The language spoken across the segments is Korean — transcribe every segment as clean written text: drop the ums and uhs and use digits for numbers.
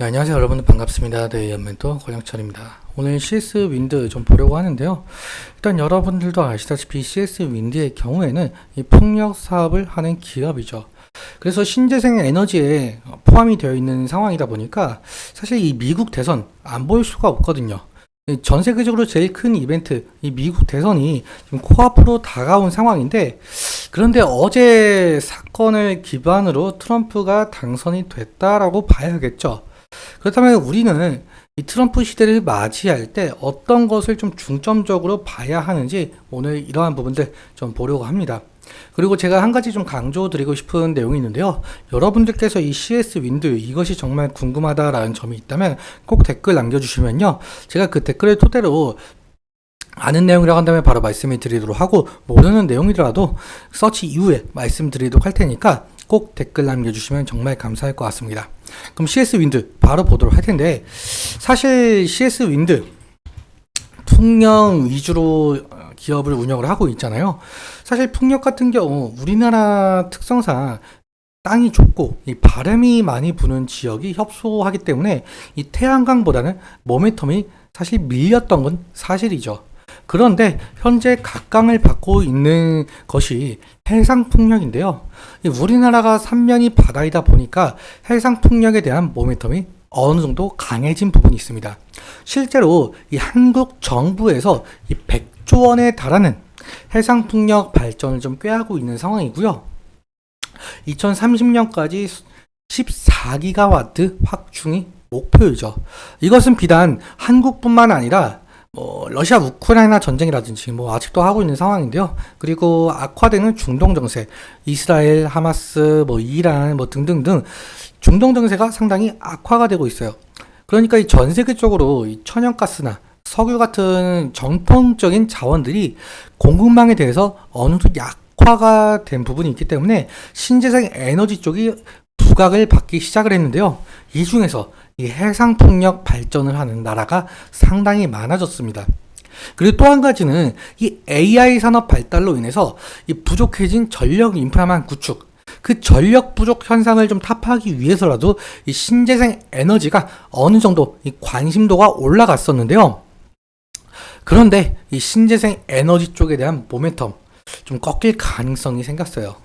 네, 안녕하세요 여러분들 반갑습니다. 네, 연멘토 권영철입니다. 오늘 CS 윈드 좀 보려고 하는데요. 일단 여러분들도 아시다시피 CS 윈드의 경우에는 이 풍력 사업을 하는 기업이죠. 그래서 신재생 에너지에 포함이 되어 있는 상황이다 보니까 사실 이 미국 대선 안 볼 수가 없거든요. 전 세계적으로 제일 큰 이벤트, 이 미국 대선이 지금 코앞으로 다가온 상황인데, 그런데 어제 사건을 기반으로 트럼프가 당선이 됐다라고 봐야겠죠. 그렇다면 우리는 이 트럼프 시대를 맞이할 때 어떤 것을 좀 중점적으로 봐야 하는지 오늘 이러한 부분들 좀 보려고 합니다. 그리고 제가 한 가지 좀 강조드리고 싶은 내용이 있는데요. 여러분들께서 이 CS 윈드 이것이 정말 궁금하다라는 점이 있다면 꼭 댓글 남겨주시면요. 제가 그 댓글을 토대로 아는 내용이라고 한다면 바로 말씀을 드리도록 하고, 모르는 내용이라도 서치 이후에 말씀드리도록 할 테니까 꼭 댓글 남겨주시면 정말 감사할 것 같습니다. 그럼 CS 윈드 바로 보도록 할 텐데, 사실 CS 윈드 풍력 위주로 기업을 운영을 하고 있잖아요. 사실 풍력 같은 경우 우리나라 특성상 땅이 좁고 이 바람이 많이 부는 지역이 협소하기 때문에 이 태양광보다는 모멘텀이 사실 밀렸던 건 사실이죠. 그런데 현재 각광을 받고 있는 것이 해상풍력인데요. 우리나라가 삼면이 바다이다 보니까 해상풍력에 대한 모멘텀이 어느 정도 강해진 부분이 있습니다. 실제로 이 한국 정부에서 이 100조 원에 달하는 해상풍력 발전을 좀 꾀하고 있는 상황이고요. 2030년까지 14기가와트 확충이 목표이죠. 이것은 비단 한국뿐만 아니라 러시아 우크라이나 전쟁이라든지 아직도 하고 있는 상황인데요. 그리고 악화되는 중동 정세, 이스라엘, 하마스, 이란 등등등 중동 정세가 상당히 악화가 되고 있어요. 그러니까 이 전 세계적으로 이 천연가스나 석유 같은 정통적인 자원들이 공급망에 대해서 어느 정도 약화가 된 부분이 있기 때문에 신재생 에너지 쪽이 부각을 받기 시작을 했는데요. 이 중에서 이 해상풍력 발전을 하는 나라가 상당히 많아졌습니다. 그리고 또 한 가지는 이 AI 산업 발달로 인해서 이 부족해진 전력 인프라망 구축, 그 전력 부족 현상을 좀 타파하기 위해서라도 이 신재생 에너지가 어느 정도 이 관심도가 올라갔었는데요. 그런데 이 신재생 에너지 쪽에 대한 모멘텀 좀 꺾일 가능성이 생겼어요.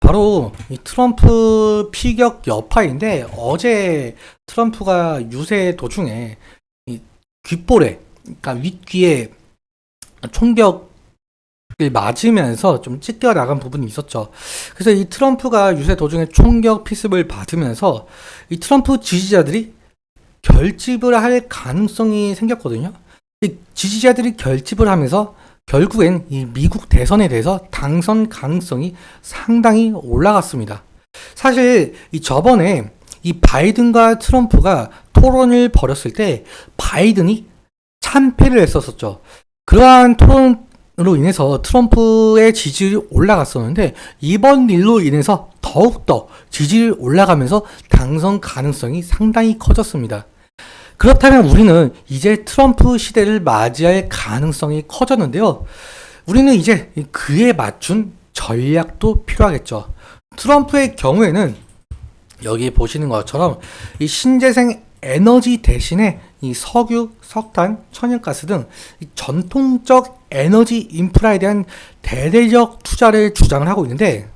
바로 이 트럼프 피격 여파인데, 어제 트럼프가 유세 도중에 이 귓볼에, 그러니까 윗귀에 총격을 맞으면서 좀 찢겨 나간 부분이 있었죠. 그래서 이 트럼프가 유세 도중에 총격 피습을 받으면서 이 트럼프 지지자들이 결집을 할 가능성이 생겼거든요. 이 지지자들이 결집을 하면서 결국엔 이 미국 대선에 대해서 당선 가능성이 상당히 올라갔습니다. 사실 이 저번에 이 바이든과 트럼프가 토론을 벌였을 때 바이든이 참패를 했었죠. 그러한 토론으로 인해서 트럼프의 지지율이 올라갔었는데, 이번 일로 인해서 더욱더 지지율이 올라가면서 당선 가능성이 상당히 커졌습니다. 그렇다면 우리는 이제 트럼프 시대를 맞이할 가능성이 커졌는데요. 우리는 이제 그에 맞춘 전략도 필요하겠죠. 트럼프의 경우에는 여기 보시는 것처럼 이 신재생 에너지 대신에 이 석유, 석탄, 천연가스 등 이 전통적 에너지 인프라에 대한 대대적 투자를 주장을 하고 있는데,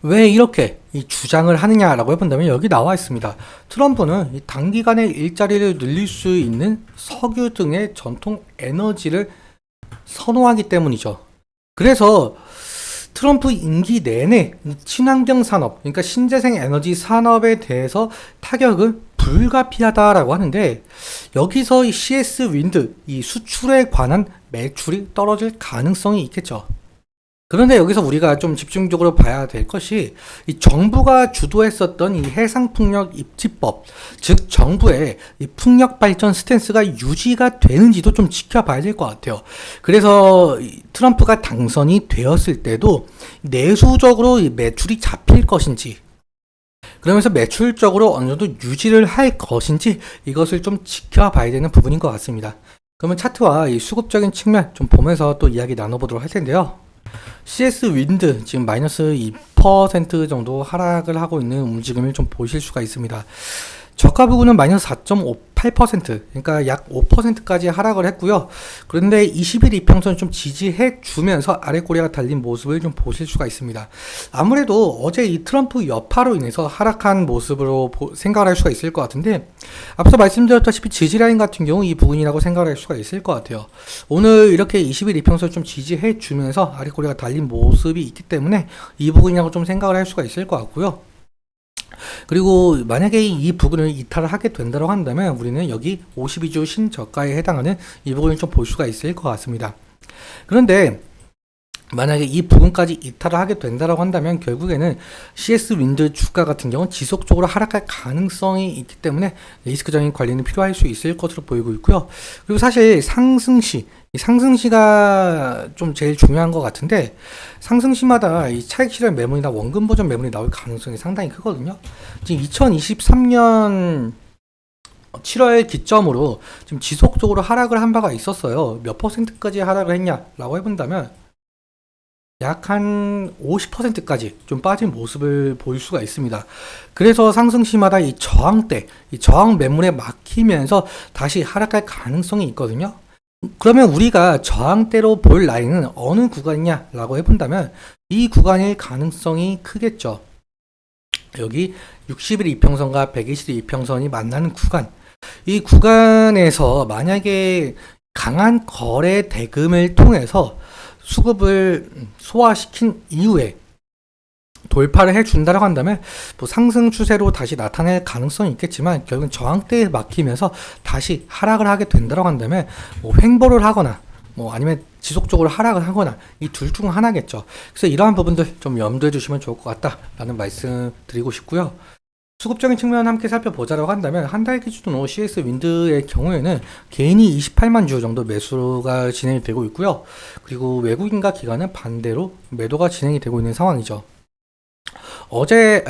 왜 이렇게 이 주장을 하느냐라고 해본다면 여기 나와 있습니다. 트럼프는 이 단기간에 일자리를 늘릴 수 있는 석유 등의 전통 에너지를 선호하기 때문이죠. 그래서 트럼프 임기 내내 친환경 산업, 그러니까 신재생 에너지 산업에 대해서 타격은 불가피하다라고 하는데, 여기서 이 CS 윈드, 이 수출에 관한 매출이 떨어질 가능성이 있겠죠. 그런데 여기서 우리가 좀 집중적으로 봐야 될 것이, 이 정부가 주도했었던 이 해상풍력 입지법, 즉 정부의 이 풍력 발전 스탠스가 유지가 되는지도 좀 지켜봐야 될 것 같아요. 그래서 트럼프가 당선이 되었을 때도 내수적으로 이 매출이 잡힐 것인지, 그러면서 매출적으로 어느 정도 유지를 할 것인지, 이것을 좀 지켜봐야 되는 부분인 것 같습니다. 그러면 차트와 이 수급적인 측면 좀 보면서 또 이야기 나눠보도록 할 텐데요. CS 윈드 지금 마이너스 2% 정도 하락을 하고 있는 움직임을 좀 보실 수가 있습니다. 저가 부근은 마이너스 4.58%, 그러니까 약 5%까지 하락을 했고요. 그런데 20일 이평선 좀 지지해 주면서 아래 꼬리가 달린 모습을 좀 보실 수가 있습니다. 아무래도 어제 이 트럼프 여파로 인해서 하락한 모습으로 생각을 할 수가 있을 것 같은데, 앞서 말씀드렸다시피 지지라인 같은 경우 이 부분이라고 생각을 할 수가 있을 것 같아요. 오늘 이렇게 20일 이평선 좀 지지해 주면서 아래 꼬리가 달린 모습이 있기 때문에 이 부분이라고 좀 생각을 할 수가 있을 것 같고요. 그리고 만약에 이 부분을 이탈을 하게 된다고 한다면 우리는 여기 52주 신저가에 해당하는 이 부분을 좀 볼 수가 있을 것 같습니다. 그런데 만약에 이 부분까지 이탈을 하게 된다고 한다면 결국에는 CS 윈드 주가 같은 경우는 지속적으로 하락할 가능성이 있기 때문에 리스크적인 관리는 필요할 수 있을 것으로 보이고 있고요. 그리고 사실 상승시가 좀 제일 중요한 것 같은데, 상승시마다 이 차익 실현 매물이나 원금 보전 매물이 나올 가능성이 상당히 크거든요. 지금 2023년 7월 기점으로 지금 지속적으로 하락을 한 바가 있었어요. 몇 퍼센트까지 하락을 했냐라고 해본다면 약 한 50%까지 좀 빠진 모습을 보일 수가 있습니다. 그래서 상승시마다 이 저항대, 이 저항 매물에 막히면서 다시 하락할 가능성이 있거든요. 그러면 우리가 저항대로 볼 라인은 어느 구간이냐라고 해본다면 이 구간일 가능성이 크겠죠. 여기 60일 이평선과 120일 이평선이 만나는 구간, 이 구간에서 만약에 강한 거래 대금을 통해서 수급을 소화시킨 이후에 돌파를 해준다고 한다면 뭐 상승 추세로 다시 나타낼 가능성이 있겠지만, 결국은 저항대에 막히면서 다시 하락을 하게 된다고 한다면 뭐 횡보를 하거나 뭐 아니면 지속적으로 하락을 하거나 이 둘 중 하나겠죠. 그래서 이러한 부분들 좀 염두해 주시면 좋을 것 같다라는 말씀 드리고 싶고요. 수급적인 측면 함께 살펴보자라고 한다면 한 달 기준으로 CS 윈드의 경우에는 개인이 28만 주 정도 매수가 진행이 되고 있고요. 그리고 외국인과 기관은 반대로 매도가 진행이 되고 있는 상황이죠.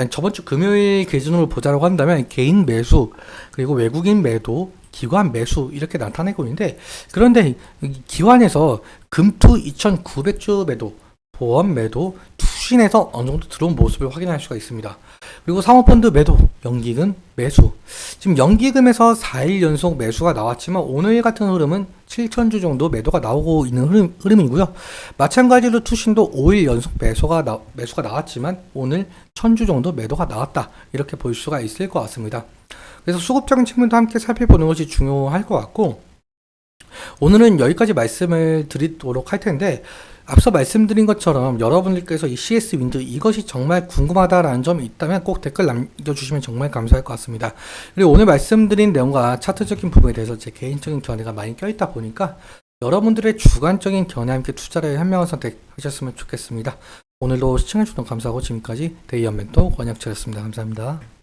저번 주 금요일 기준으로 보자라고 한다면 개인 매수, 그리고 외국인 매도, 기관 매수 이렇게 나타내고 있는데, 그런데 기관에서 금투 2,900주 매도, 보험 매도, 투신에서 어느 정도 들어온 모습을 확인할 수가 있습니다. 그리고 사모펀드 매도, 연기금 매수. 지금 연기금에서 4일 연속 매수가 나왔지만 오늘 같은 흐름은 7,000주 정도 매도가 나오고 있는 흐름이고요. 마찬가지로 투신도 5일 연속 매수가 나왔지만 오늘 1,000주 정도 매도가 나왔다. 이렇게 볼 수가 있을 것 같습니다. 그래서 수급적인 측면도 함께 살펴보는 것이 중요할 것 같고, 오늘은 여기까지 말씀을 드리도록 할 텐데, 앞서 말씀드린 것처럼 여러분들께서 이 CS 윈드 이것이 정말 궁금하다라는 점이 있다면 꼭 댓글 남겨주시면 정말 감사할 것 같습니다. 그리고 오늘 말씀드린 내용과 차트적인 부분에 대해서 제 개인적인 견해가 많이 껴있다 보니까 여러분들의 주관적인 견해 함께 투자를 현명한 선택하셨으면 좋겠습니다. 오늘도 시청해주셔서 감사하고 지금까지 데이언 멘토 권혁철이었습니다. 감사합니다.